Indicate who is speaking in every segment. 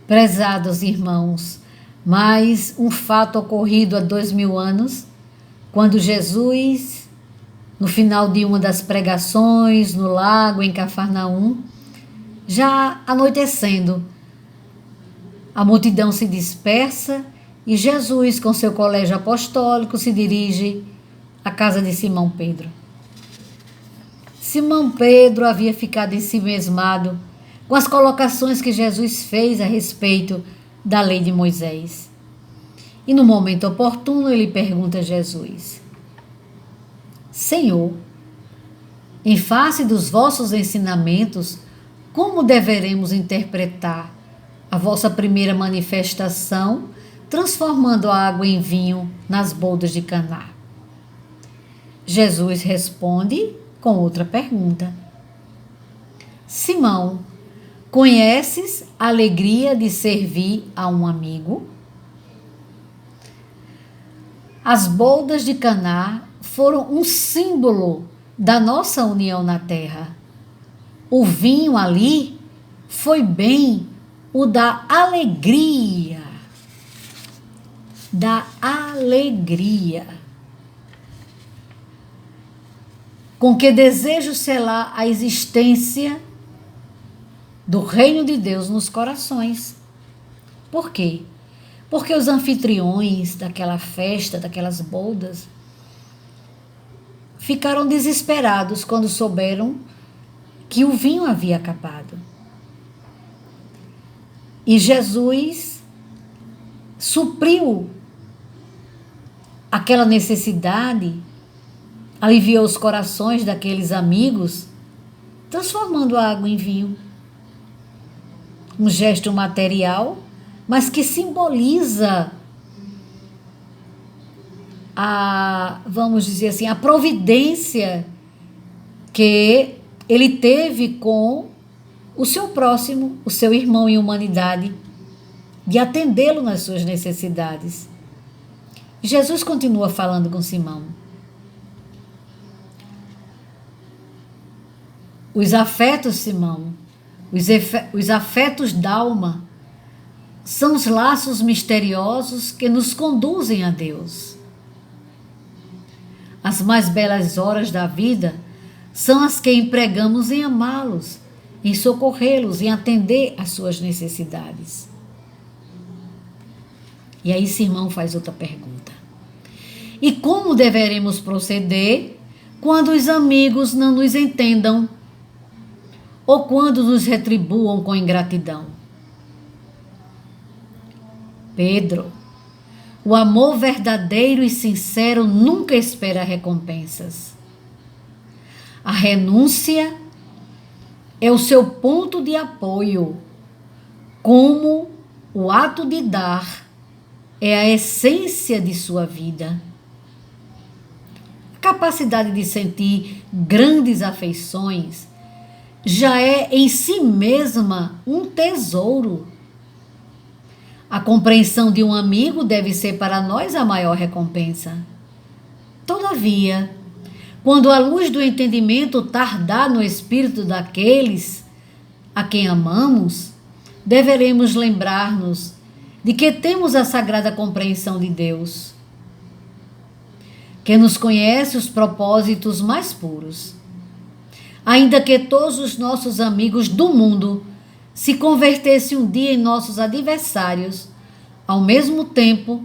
Speaker 1: Prezados irmãos, mais um fato ocorrido há 2000 anos, quando Jesus, no final de uma das pregações no lago em Cafarnaum, já anoitecendo, a multidão se dispersa e Jesus, com seu colégio apostólico, se dirige à casa de Simão Pedro. Simão Pedro havia ficado ensimesmado com as colocações que Jesus fez a respeito da lei de Moisés. E no momento oportuno ele pergunta a Jesus: Senhor, em face dos vossos ensinamentos, como deveremos interpretar a vossa primeira manifestação, transformando a água em vinho nas bodas de Caná? Jesus responde com outra pergunta: Simão, conheces a alegria de servir a um amigo? As bodas de Caná foram um símbolo da nossa união na terra. O vinho ali foi bem o da alegria. Da alegria. Com que desejo selar a existência do reino de Deus nos corações. Por quê? Porque os anfitriões daquela festa, daquelas bodas, ficaram desesperados quando souberam que o vinho havia acabado. E Jesus supriu aquela necessidade, aliviou os corações daqueles amigos, transformando a água em vinho. Um gesto material, mas que simboliza vamos dizer assim, a providência que ele teve com o seu próximo, o seu irmão em humanidade, de atendê-lo nas suas necessidades. Jesus continua falando com Simão. Os afetos, Simão, os afetos d'alma, são os laços misteriosos que nos conduzem a Deus. As mais belas horas da vida são as que empregamos em amá-los, em socorrê-los, em atender às suas necessidades. E aí Simão faz outra pergunta. E como deveremos proceder quando os amigos não nos entendam ou quando nos retribuam com ingratidão? Pedro, o amor verdadeiro e sincero nunca espera recompensas. A renúncia é o seu ponto de apoio, como o ato de dar é a essência de sua vida. A capacidade de sentir grandes afeições já é em si mesma um tesouro. A compreensão de um amigo deve ser para nós a maior recompensa. Todavia, quando a luz do entendimento tardar no espírito daqueles a quem amamos, deveremos lembrar-nos de que temos a sagrada compreensão de Deus, que nos conhece os propósitos mais puros. Ainda que todos os nossos amigos do mundo se convertessem um dia em nossos adversários, ao mesmo tempo,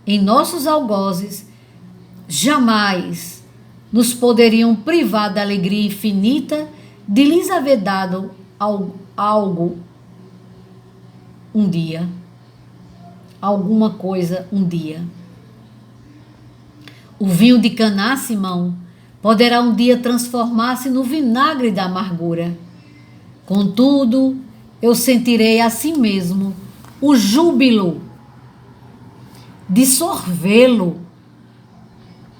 Speaker 1: em nossos algozes, jamais nos poderiam privar da alegria infinita de lhes haver dado algo um dia, alguma coisa um dia. O vinho de Caná, Simão, poderá um dia transformar-se no vinagre da amargura. Contudo, eu sentirei a si mesmo o júbilo de sorvê-lo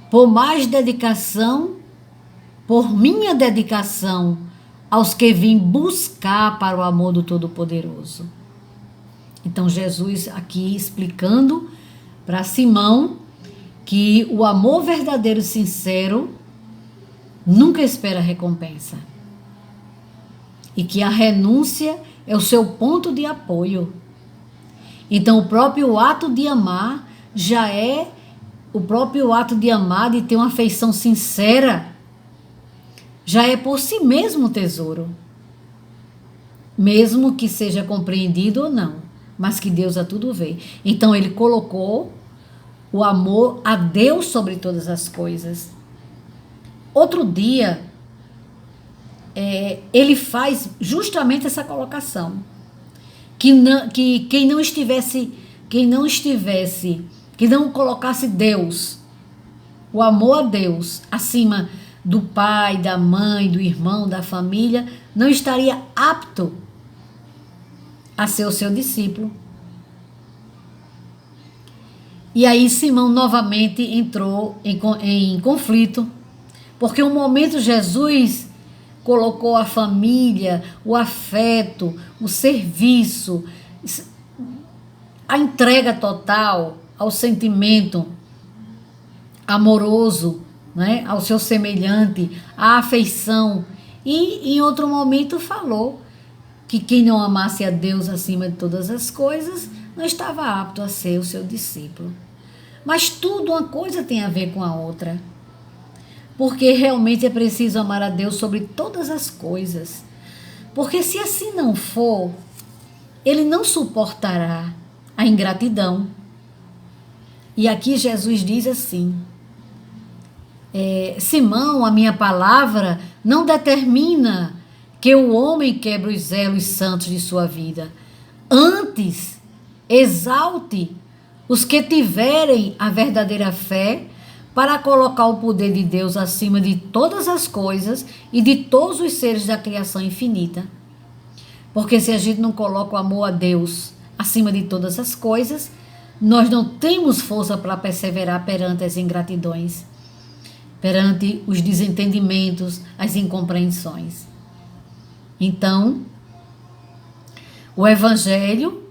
Speaker 1: por mais dedicação, por minha dedicação aos que vim buscar para o amor do Todo-Poderoso. Então Jesus aqui explicando para Simão que o amor verdadeiro e sincero nunca espera recompensa. E que a renúncia é o seu ponto de apoio. Então, o próprio ato de amar já é o próprio ato de amar, de ter uma afeição sincera, já é por si mesmo um tesouro. Mesmo que seja compreendido ou não, mas que Deus a tudo vê. Então, ele colocou o amor a Deus sobre todas as coisas. Outro dia, ele faz justamente essa colocação. Que não colocasse Deus, o amor a Deus, acima do pai, da mãe, do irmão, da família, não estaria apto a ser o seu discípulo. E aí Simão novamente entrou em conflito, porque um momento Jesus colocou a família, o afeto, o serviço, a entrega total ao sentimento amoroso, né, ao seu semelhante, a afeição. E em outro momento falou que quem não amasse a Deus acima de todas as coisas não estava apto a ser o seu discípulo. Mas tudo, uma coisa tem a ver com a outra. Porque realmente é preciso amar a Deus sobre todas as coisas. Porque se assim não for, ele não suportará a ingratidão. E aqui Jesus diz assim: Simão, a minha palavra não determina que o homem quebre os zelos santos de sua vida. Antes, exalte os que tiverem a verdadeira fé para colocar o poder de Deus acima de todas as coisas e de todos os seres da criação infinita. Porque se a gente não coloca o amor a Deus acima de todas as coisas, nós não temos força para perseverar perante as ingratidões, perante os desentendimentos, as incompreensões. Então, o Evangelho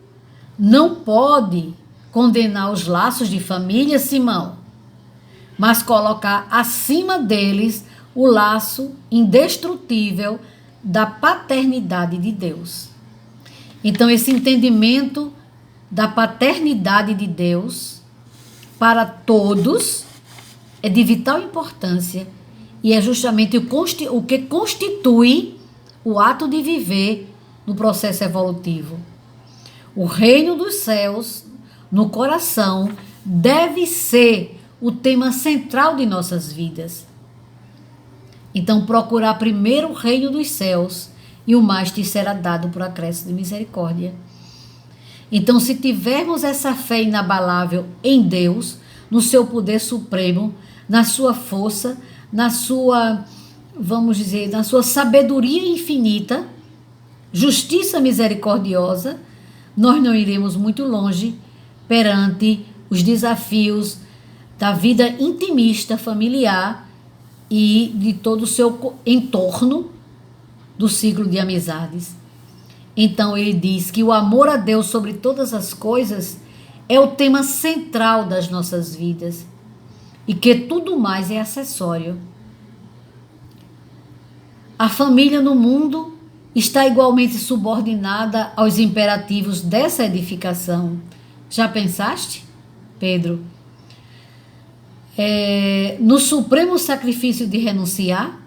Speaker 1: não pode condenar os laços de família, Simão, mas colocar acima deles o laço indestrutível da paternidade de Deus. Então, esse entendimento da paternidade de Deus para todos é de vital importância e é justamente o que constitui o ato de viver no processo evolutivo. O reino dos céus no coração deve ser o tema central de nossas vidas. Então, procurar primeiro o reino dos céus e o mais te será dado por acréscimo de misericórdia. Então, se tivermos essa fé inabalável em Deus, no seu poder supremo, na sua força, na sua, vamos dizer, na sua sabedoria infinita, justiça misericordiosa, nós não iremos muito longe perante os desafios da vida intimista, familiar e de todo o seu entorno do ciclo de amizades. Então ele diz que o amor a Deus sobre todas as coisas é o tema central das nossas vidas e que tudo mais é acessório. A família no mundo está igualmente subordinada aos imperativos dessa edificação. Já pensaste, Pedro? No supremo sacrifício de renunciar,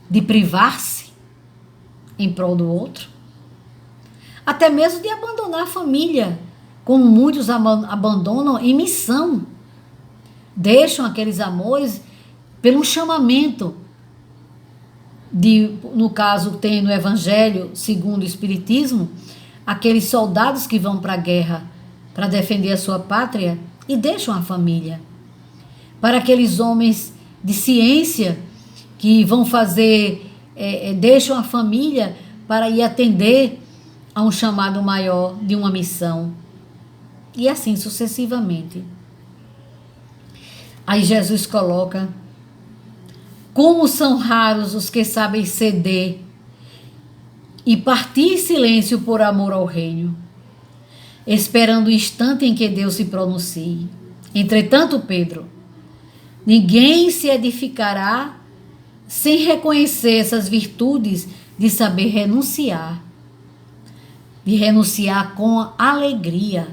Speaker 1: de privar-se em prol do outro, até mesmo de abandonar a família, como muitos abandonam em missão, deixam aqueles amores pelo chamamento, no caso tem no Evangelho segundo o Espiritismo, aqueles soldados que vão para a guerra para defender a sua pátria e deixam a família. Para aqueles homens de ciência que vão deixam a família para ir atender a um chamado maior de uma missão. E assim sucessivamente. Aí Jesus coloca: como são raros os que sabem ceder e partir em silêncio por amor ao reino, esperando o instante em que Deus se pronuncie. Entretanto, Pedro, ninguém se edificará sem reconhecer essas virtudes de saber renunciar, de renunciar com alegria,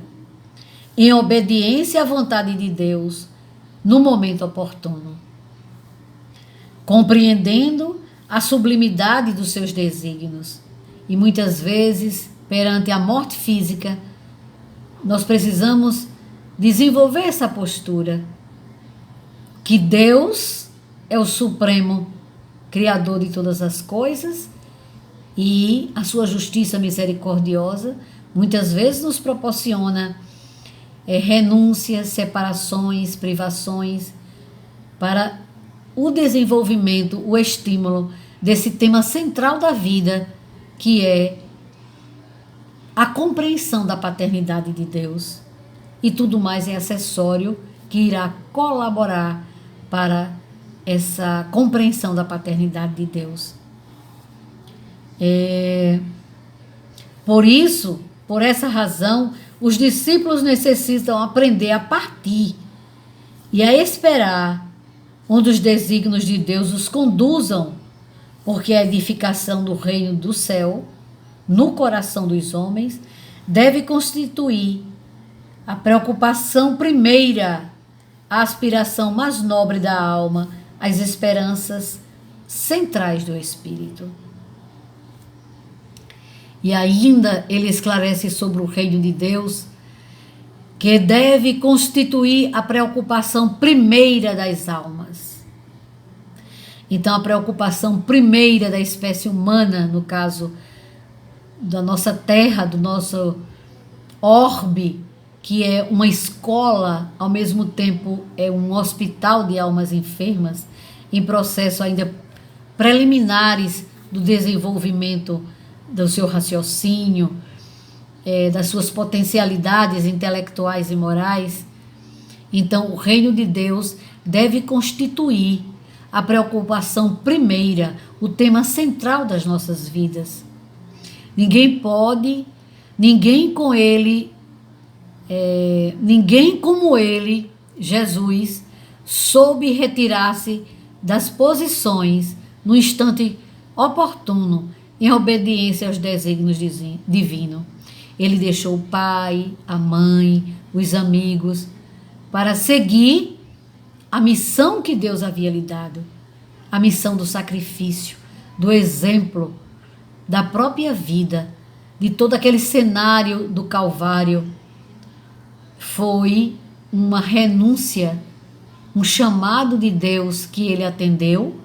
Speaker 1: em obediência à vontade de Deus, no momento oportuno, compreendendo a sublimidade dos seus desígnios. E muitas vezes, perante a morte física, nós precisamos desenvolver essa postura, que Deus é o supremo Criador de todas as coisas e a sua justiça misericordiosa muitas vezes nos proporciona renúncias, separações, privações para o desenvolvimento, o estímulo desse tema central da vida, que é a compreensão da paternidade de Deus. E tudo mais é acessório que irá colaborar para essa compreensão da paternidade de Deus. Por isso, por essa razão, os discípulos necessitam aprender a partir e a esperar onde os desígnios de Deus os conduzam, porque a edificação do reino do céu, no coração dos homens, deve constituir a preocupação primeira, a aspiração mais nobre da alma, as esperanças centrais do espírito. E ainda ele esclarece sobre o reino de Deus, que deve constituir a preocupação primeira das almas. Então, a preocupação primeira da espécie humana, no caso da nossa terra, do nosso orbe, que é uma escola, ao mesmo tempo é um hospital de almas enfermas, em processo ainda preliminares do desenvolvimento do seu raciocínio, das suas potencialidades intelectuais e morais. Então, o reino de Deus deve constituir a preocupação primeira, o tema central das nossas vidas. Ninguém como ele, Jesus, soube retirar-se das posições no instante oportuno, em obediência aos desígnios divinos. Ele deixou o pai, a mãe, os amigos, para seguir a missão que Deus havia lhe dado, a missão do sacrifício, do exemplo, da própria vida, de todo aquele cenário do Calvário. Foi uma renúncia, um chamado de Deus que ele atendeu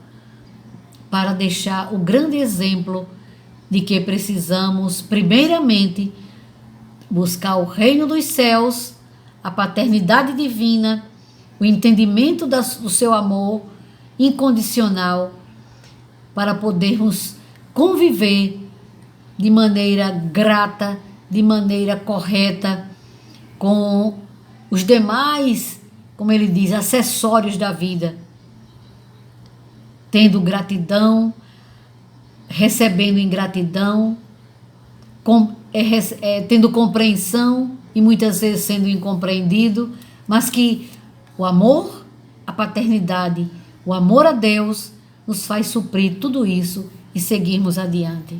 Speaker 1: para deixar o grande exemplo de que precisamos, primeiramente, buscar o reino dos céus, a paternidade divina, o entendimento do seu amor incondicional, para podermos conviver de maneira grata, de maneira correta, com os demais, como ele diz, acessórios da vida, tendo gratidão, recebendo ingratidão, tendo compreensão e muitas vezes sendo incompreendido, mas que o amor, a paternidade, o amor a Deus nos faz suprir tudo isso e seguirmos adiante.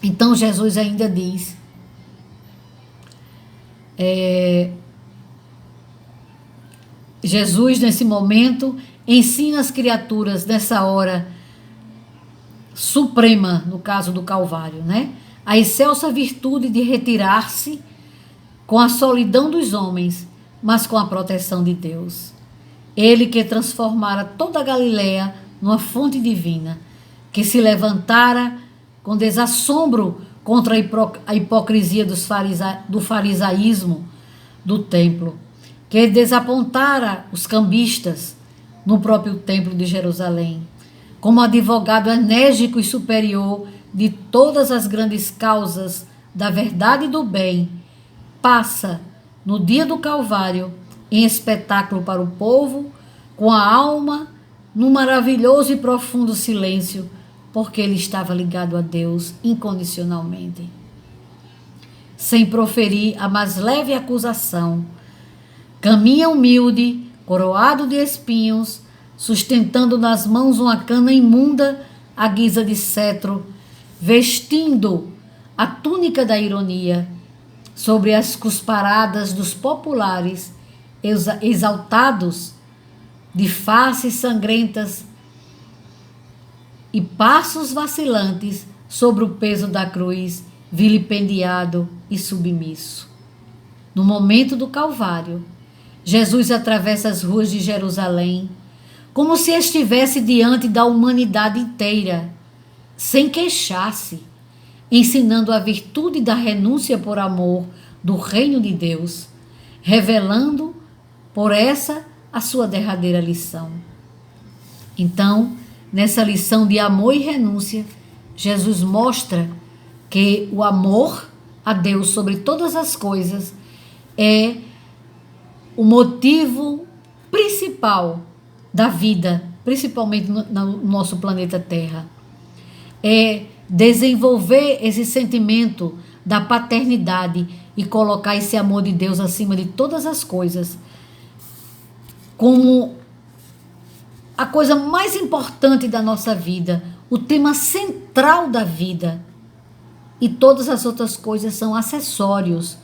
Speaker 1: Então Jesus ainda diz, Jesus nesse momento ensina as criaturas nessa hora suprema, no caso do Calvário, né? A excelsa virtude de retirar-se com a solidão dos homens, mas com a proteção de Deus. Ele que transformara toda a Galileia numa fonte divina, que se levantara com desassombro contra a hipocrisia do farisaísmo do templo, que desapontara os cambistas no próprio templo de Jerusalém, como advogado enérgico e superior de todas as grandes causas da verdade e do bem, passa no dia do Calvário em espetáculo para o povo, com a alma num maravilhoso e profundo silêncio, porque ele estava ligado a Deus incondicionalmente. Sem proferir a mais leve acusação, caminha humilde, coroado de espinhos, sustentando nas mãos uma cana imunda à guisa de cetro, vestindo a túnica da ironia sobre as cusparadas dos populares exaltados de faces sangrentas e passos vacilantes sobre o peso da cruz, vilipendiado e submisso. No momento do Calvário, Jesus atravessa as ruas de Jerusalém como se estivesse diante da humanidade inteira, sem queixar-se, ensinando a virtude da renúncia por amor do reino de Deus, revelando por essa a sua derradeira lição. Então, nessa lição de amor e renúncia, Jesus mostra que o amor a Deus sobre todas as coisas é o motivo principal da vida, principalmente no nosso planeta Terra. É desenvolver esse sentimento da paternidade e colocar esse amor de Deus acima de todas as coisas como a coisa mais importante da nossa vida, o tema central da vida. E todas as outras coisas são acessórios,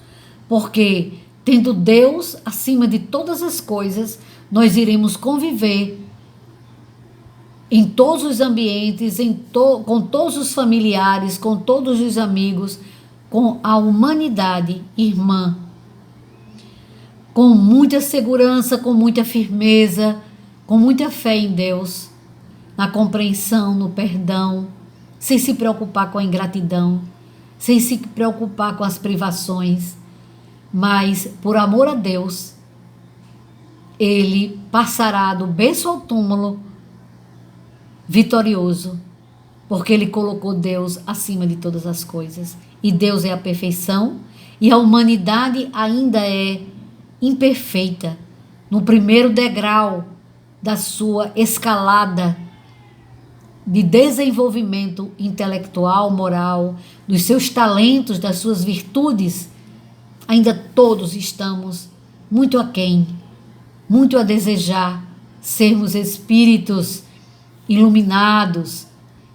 Speaker 1: porque tendo Deus acima de todas as coisas, nós iremos conviver em todos os ambientes, com todos os familiares, com todos os amigos, com a humanidade irmã, com muita segurança, com muita firmeza, com muita fé em Deus, na compreensão, no perdão, sem se preocupar com a ingratidão, sem se preocupar com as privações, mas por amor a Deus, ele passará do berço ao túmulo vitorioso, porque ele colocou Deus acima de todas as coisas. E Deus é a perfeição, e a humanidade ainda é imperfeita, no primeiro degrau da sua escalada de desenvolvimento intelectual, moral, dos seus talentos, das suas virtudes. Ainda todos estamos muito aquém, muito a desejar sermos espíritos iluminados,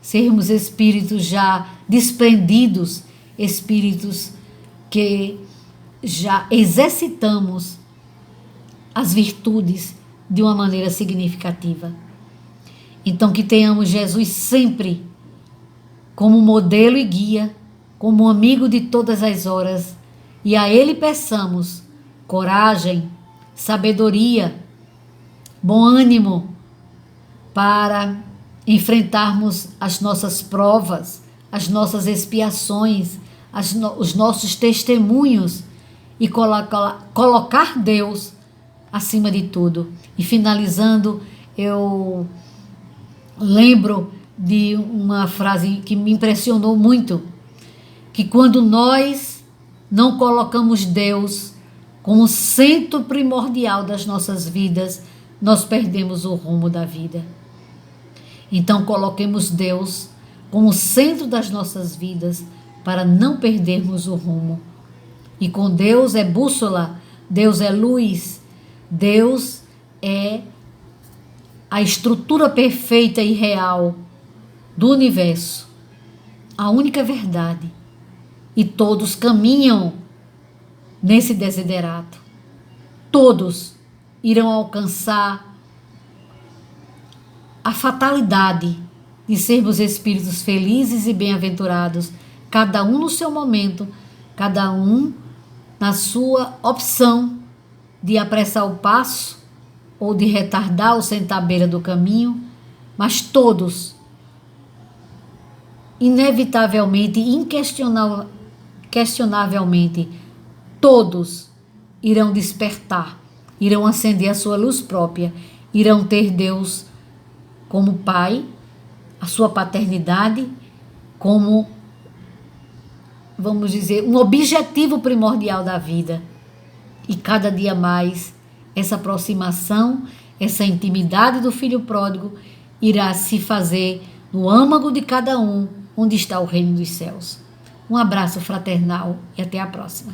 Speaker 1: sermos espíritos já desprendidos, espíritos que já exercitamos as virtudes de uma maneira significativa. Então, que tenhamos Jesus sempre como modelo e guia, como amigo de todas as horas, e a Ele peçamos coragem, sabedoria, bom ânimo para enfrentarmos as nossas provas, as nossas expiações, os nossos testemunhos e colocar Deus acima de tudo. E finalizando, eu lembro de uma frase que me impressionou muito, que quando nós não colocamos Deus como centro primordial das nossas vidas, nós perdemos o rumo da vida. Então coloquemos Deus como centro das nossas vidas para não perdermos o rumo. E com Deus é bússola, Deus é luz, Deus é a estrutura perfeita e real do universo, a única verdade. E todos caminham nesse desiderato. Todos irão alcançar a fatalidade de sermos espíritos felizes e bem-aventurados, cada um no seu momento, cada um na sua opção de apressar o passo ou de retardar ou sentar à beira do caminho, mas todos, inevitavelmente, inquestionavelmente, todos irão despertar, irão acender a sua luz própria, irão ter Deus como Pai, a sua paternidade, como, vamos dizer, um objetivo primordial da vida. E cada dia mais, essa aproximação, essa intimidade do Filho Pródigo irá se fazer no âmago de cada um, onde está o reino dos céus. Um abraço fraternal e até a próxima.